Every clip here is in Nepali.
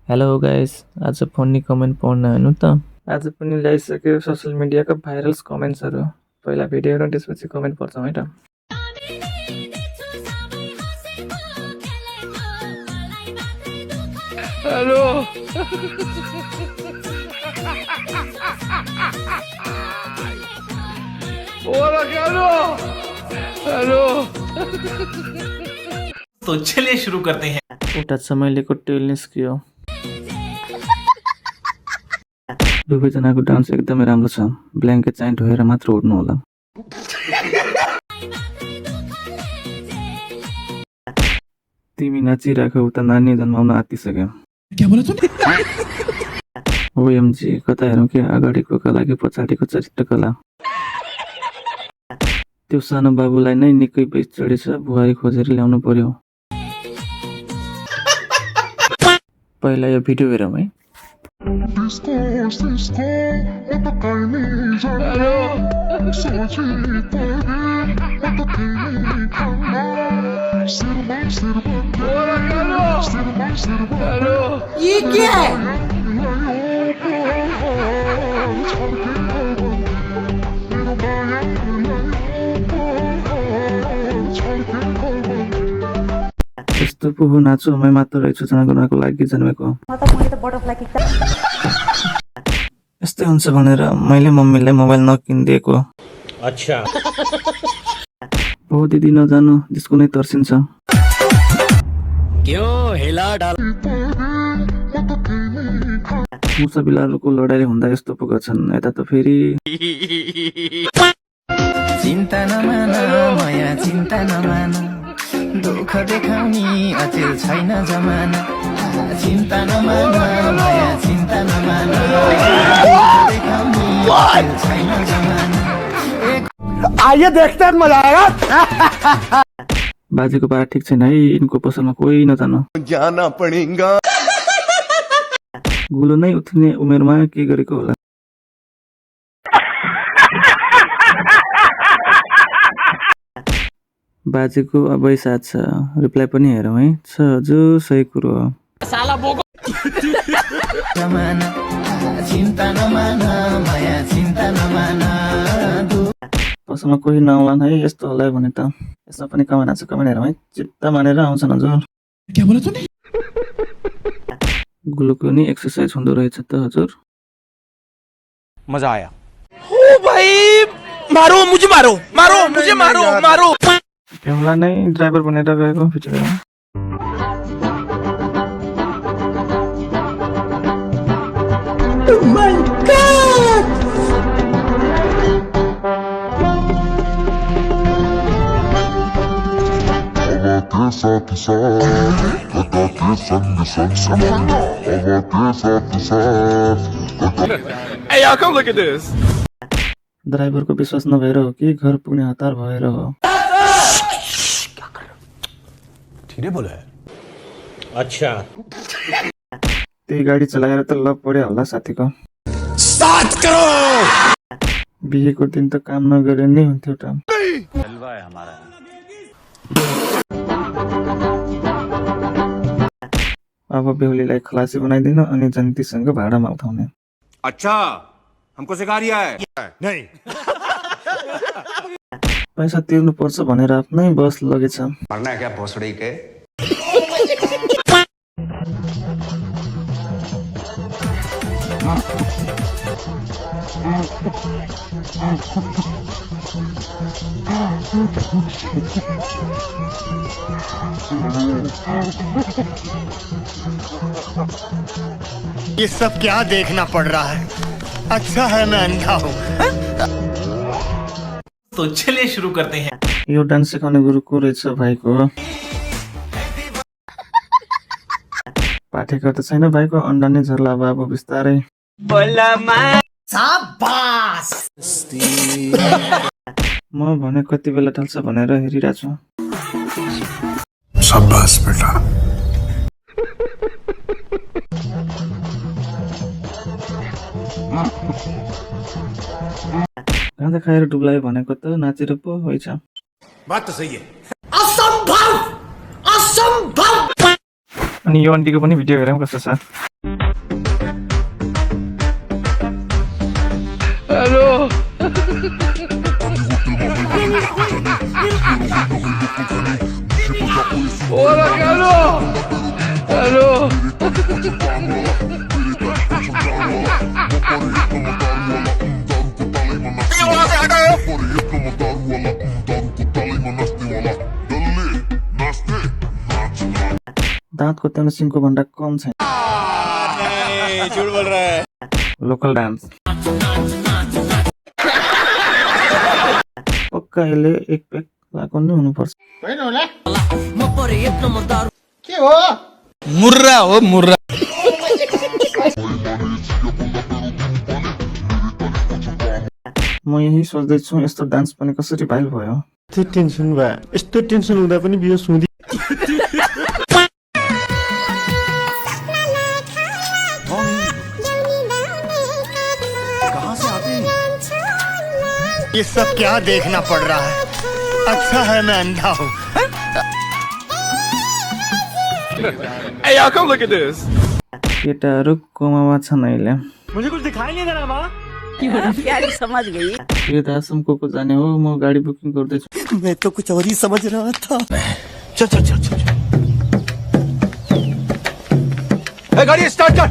हेलो गाइस, आज फनी कमेन्ट पढ्न हेर्नु त। आज पनि ल्याइसक्यो सोसियल मिडियाको भाइरल कमेन्ट्सहरू। पहिला भिडियो हेरौँ त्यसपछि कमेन्ट पढ्छौँ है त। हेलो ओला हेलो हेलो तो चलिए शुरू करते हैं। एउटा चमेलीको टेल निस्कियो। दुवैजनाको डान्स एकदमै राम्रो छ। ब्ल्याङ्केट चाहिँ धोएर मात्र उड्नु होला। तिमी नाचिराखौ उता नानी जन्माउन आँटिसक्यो। ओएमजी, कता हेरौँ के अगाडिको कला कि पछाडिको चरित्र कला। त्यो सानो बाबुलाई नै निकै बेच चढेछ, बुहारी खोजेर ल्याउनु पर्यो। पहिला यो भिडियो हेरौँ है। ये क्या है? यस्तो पो हो नाचो, मै मात्र रहेछु जनगणनाको लागि जन्मेको। यस्तै हुन्छ भनेर मैले मम्मीलाई मोबाइल नकिनिदिएको। अच्छा हो दिदी नजानु, त्यसको नै तर्सिन्छ। मुसा बिलालको लडाइँ हुँदा यस्तो पो गर्छन्। यता त फेरि चिन्ता नमान माया चिन्ता नमान दुःख देखाउने अचेल छैन जमाना चिन्ता नमान माया चिन्ता नमान देखाउने अचेल छैन जमाना आइए देखते हैं, मजा आएगा। बाजेको बारा ठिक छैन है, यिनको पसलमा कोही नजानु। जाना पड़ेगा। गुलो नै उठ्ने उमेरमा के गरेको होला। बाजेको अबै साथ छ, रिप्लाई पनि हेरौँ है। छ हजुर, सही कुरो हो। जमाना चिन्ता नमान माया चिन्ता नमान पसलमा कोही नआउलान् है, यस्तो होला है भने त। यसमा पनि कमेन्ट आएको छ, कमेन्ट हेरौँ है। चित्त मानेर आउँछन् हजुर। गुलोको नि एक्सर्साइज हुँदो रहेछ त हजुर। मजा आया। ओ भाई मारो मुझे मारो मारो मुझे मारो मारो। बेहुला नै ड्राइभर बनेर गएको video. Hey y'all, come look at this. ड्राइभरको विश्वास नभएर हो कि घर पुग्ने हतार भएर हो। ठीक बोला है। अच्छा त्यही गाडी चलाएर त लप पढ्यो होला साथीको। स्टार्ट करो। बिहेको दिन त काम नगरे नै हुन्थ्यो त। अब बेहुलीलाई खलासी बनाइदिनु अनि जन्तीसँग भाडामा उठाउने। अच्छा हमको सिखा रिया है नहीं। पैसा तिर्नु पर्छ भनेर आफ्नै बस लगेछ। मरना है क्या भोसड़ी के। ये सब क्या देखना पड़ रहा है? अच्छा है मैं अंधा हूँ। तो चलिए शुरू करते हैं। यो डान्स सिकाउने गुरु को रहेछ भाइको? पाठेको त छैन भाइको, अन्डा नै झर्ला अब बिस्तारै। म भने कति बेला ढल्छ भनेर हेरिरहेको छु। शाबाश बेटा। गाँजा खाएर डुब्लायो भनेको त नाचेर पो होइन। बात तो सही है। असंभव, असंभव। अनि यो आन्टीको पनि भिडियो हेरौँ कस्तो छ। दाँत कोट्याउन सिंहको भन्दा कम छैन। लोकल डान्स पक्का यसले एक प्याक लगाएको नै हुनुपर्छ। मुर्रा हो मुर्रा। म यही सोच्दैछु यस्तो डान्स पनि कसरी भाइरल भयो। त्यो टेन्सन भयो, यस्तो टेन्सन हुँदा पनि बियो सुँधी। ये सब क्या देखना पड़ रहा है? अच्छा है मैं अंधा हूँ। Hey y'all, come look at this. केटाहरू कोमामा छन् अहिले। मुझे कुछ दिखाई नहीं दे रहा माँ। प्यारी समझ गई। वृद्धाश्रम को जाने हो, म गाडी बुकिङ गर्दैछु। मैं तो कुछ और ही समझ रहा था। चल चल चल चल। ए गाड़ी स्टार्ट कर।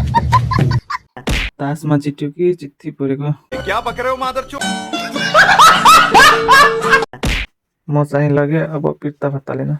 तासमा जित्यो कि चित्ती परेको। क्या बक रहे हो मादरचोद? म चाहिँ लगे अब फिर्ता भत्ता लिन।